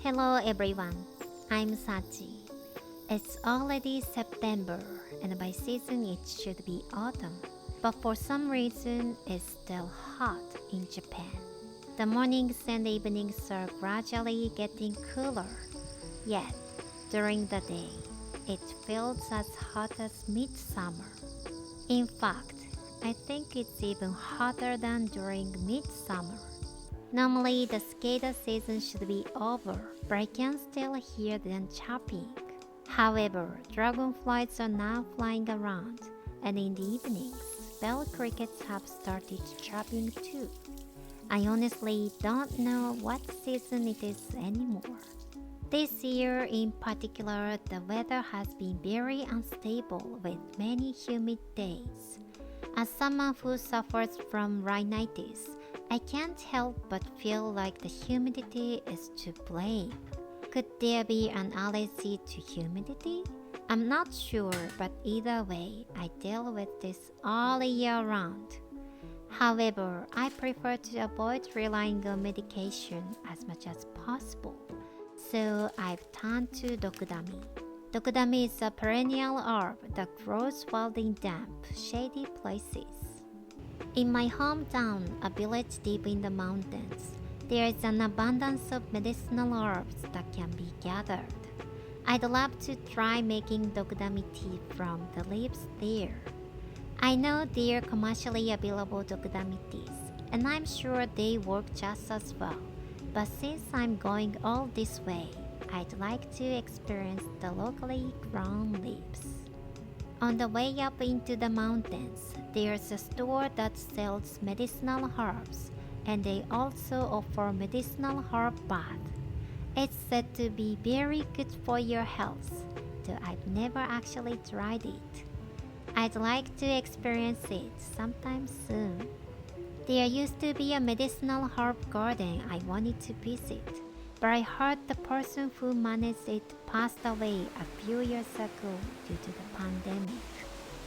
Hello everyone, I'm Sachi. It's already September and by season it should be autumn. But for some reason it's still hot in Japan. The mornings and evenings are gradually getting cooler. Yet, during the day, it feels as hot as midsummer. In fact, I think it's even hotter than during midsummer. Normally, the skater season should be over, but I can still hear them chopping. However, dragonflies are now flying around, and in the evenings, bell crickets have started chirping too. I honestly don't know what season it is anymore. This year in particular, the weather has been very unstable with many humid days. As someone who suffers from rhinitis, I can't help but feel like the humidity is to blame. Could there be an allergy to humidity? I'm not sure, but either way, I deal with this all year round. However, I prefer to avoid relying on medication as much as possible. So I've turned to dokudami. Dokudami is a perennial herb that grows wild in damp, shady places. In my hometown, a village deep in the mountains, there is an abundance of medicinal herbs that can be gathered. I'd love to try making dokudami tea from the leaves there. I know there are commercially available dokudami teas, and I'm sure they work just as well. But since I'm going all this way, I'd like to experience the locally grown leaves. On the way up into the mountains, there's a store that sells medicinal herbs, and they also offer medicinal herb bath. It's said to be very good for your health, though I've never actually tried it. I'd like to experience it sometime soon. There used to be a medicinal herb garden I wanted to visit, but I heard the person who managed it passed away a few years ago due to the pandemic.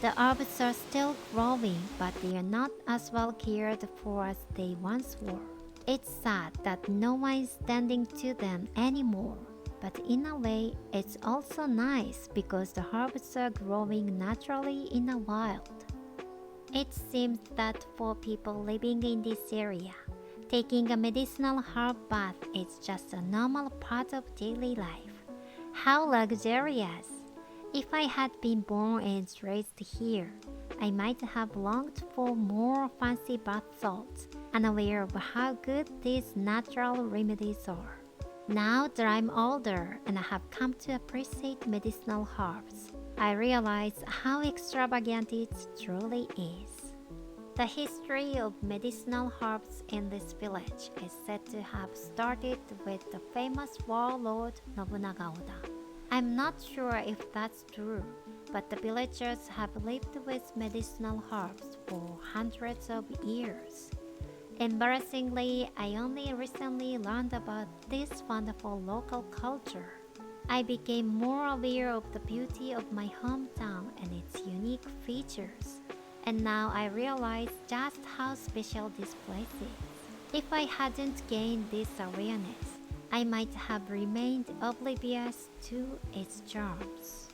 The herbs are still growing, but they are not as well cared for as they once were. It's sad that no one is tending to them anymore, but in a way, it's also nice because the herbs are growing naturally in the wild. It seems that for people living in this area, taking a medicinal herb bath is just a normal part of daily life. How luxurious! If I had been born and raised here, I might have longed for more fancy bath salts, unaware of how good these natural remedies are. Now that I'm older and I have come to appreciate medicinal herbs, I realize how extravagant it truly is. The history of medicinal herbs in this village is said to have started with the famous warlord Nobunaga Oda. I'm not sure if that's true, but the villagers have lived with medicinal herbs for hundreds of years. Embarrassingly, I only recently learned about this wonderful local culture. I became more aware of the beauty of my hometown and its unique features, and now I realize just how special this place is. If I hadn't gained this awareness, I might have remained oblivious to its charms.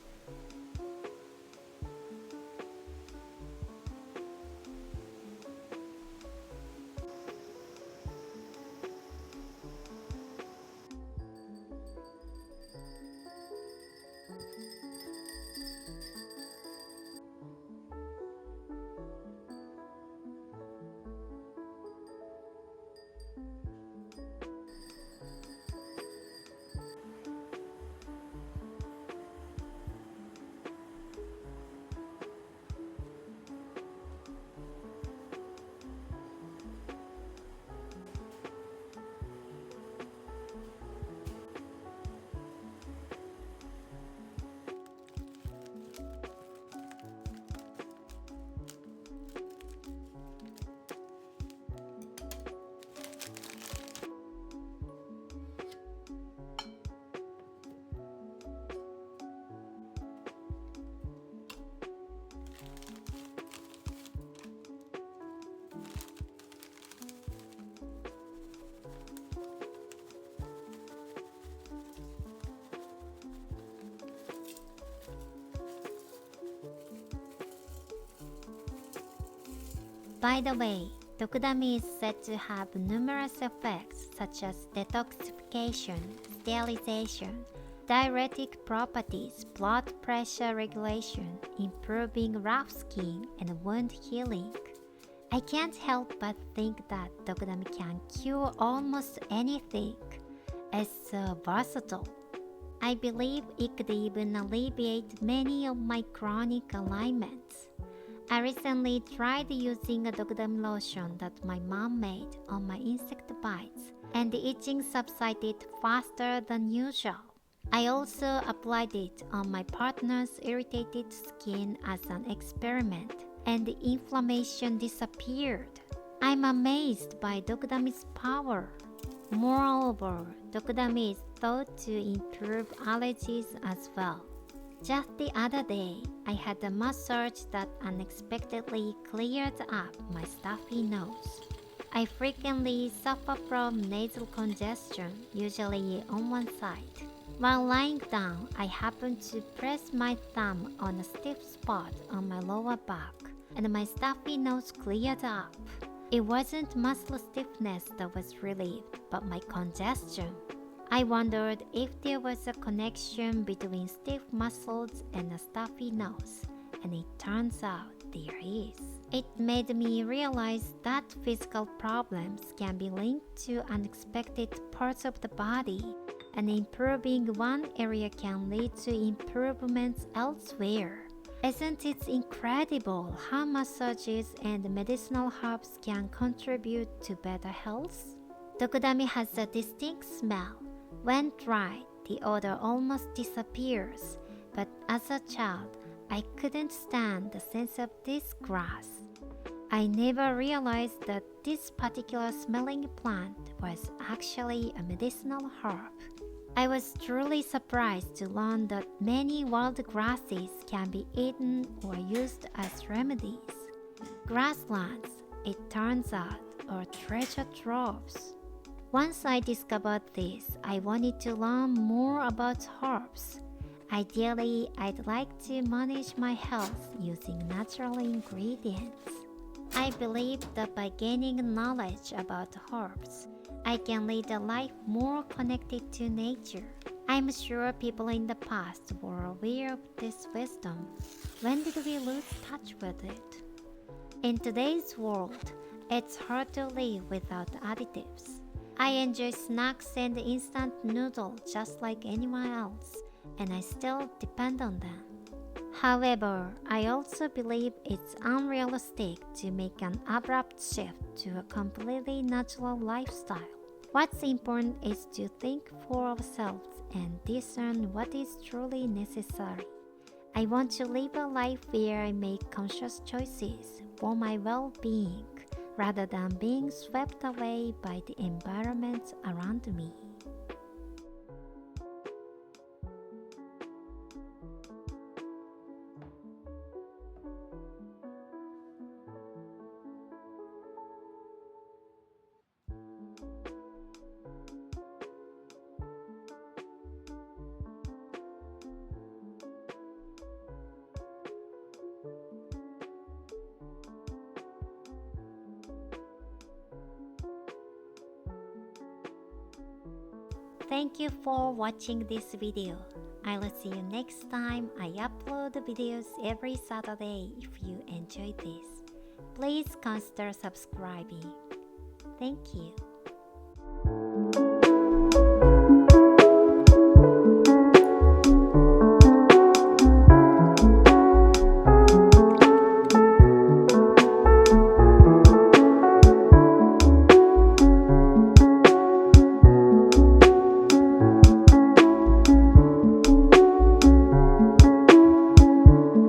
By the way, Dokudami is said to have numerous effects such as detoxification, sterilization, diuretic properties, blood pressure regulation, improving rough skin, and wound healing. I can't help but think that Dokudami can cure almost anything. It's so versatile. I believe it could even alleviate many of my chronic ailments. I recently tried using a Dokudami lotion that my mom made on my insect bites, and the itching subsided faster than usual. I also applied it on my partner's irritated skin as an experiment, and the inflammation disappeared. I'm amazed by Dokudami's power. Moreover, Dokudami is thought to improve allergies as well. Just the other day, I had a massage that unexpectedly cleared up my stuffy nose. I frequently suffer from nasal congestion, usually on one side. While lying down, I happened to press my thumb on a stiff spot on my lower back, and my stuffy nose cleared up. It wasn't muscle stiffness that was relieved, but my congestion. I wondered if there was a connection between stiff muscles and a stuffy nose, and it turns out there is. It made me realize that physical problems can be linked to unexpected parts of the body, and improving one area can lead to improvements elsewhere. Isn't it incredible how massages and medicinal herbs can contribute to better health? Dokudami has a distinct smell. When dried, the odor almost disappears, but as a child, I couldn't stand the sense of this grass. I never realized that this particular smelling plant was actually a medicinal herb. I was truly surprised to learn that many wild grasses can be eaten or used as remedies. Grasslands, it turns out, are treasure troves. Once I discovered this, I wanted to learn more about herbs. Ideally, I'd like to manage my health using natural ingredients. I believe that by gaining knowledge about herbs, I can lead a life more connected to nature. I'm sure people in the past were aware of this wisdom. When did we lose touch with it? In today's world, it's hard to live without additives. I enjoy snacks and instant noodles just like anyone else, and I still depend on them. However, I also believe it's unrealistic to make an abrupt shift to a completely natural lifestyle. What's important is to think for ourselves and discern what is truly necessary. I want to live a life where I make conscious choices for my well-being, rather than being swept away by the environment around me. Thank you for watching this video. I'll see you next time. I upload videos every Saturday. If you enjoy this, please consider subscribing. Thank you.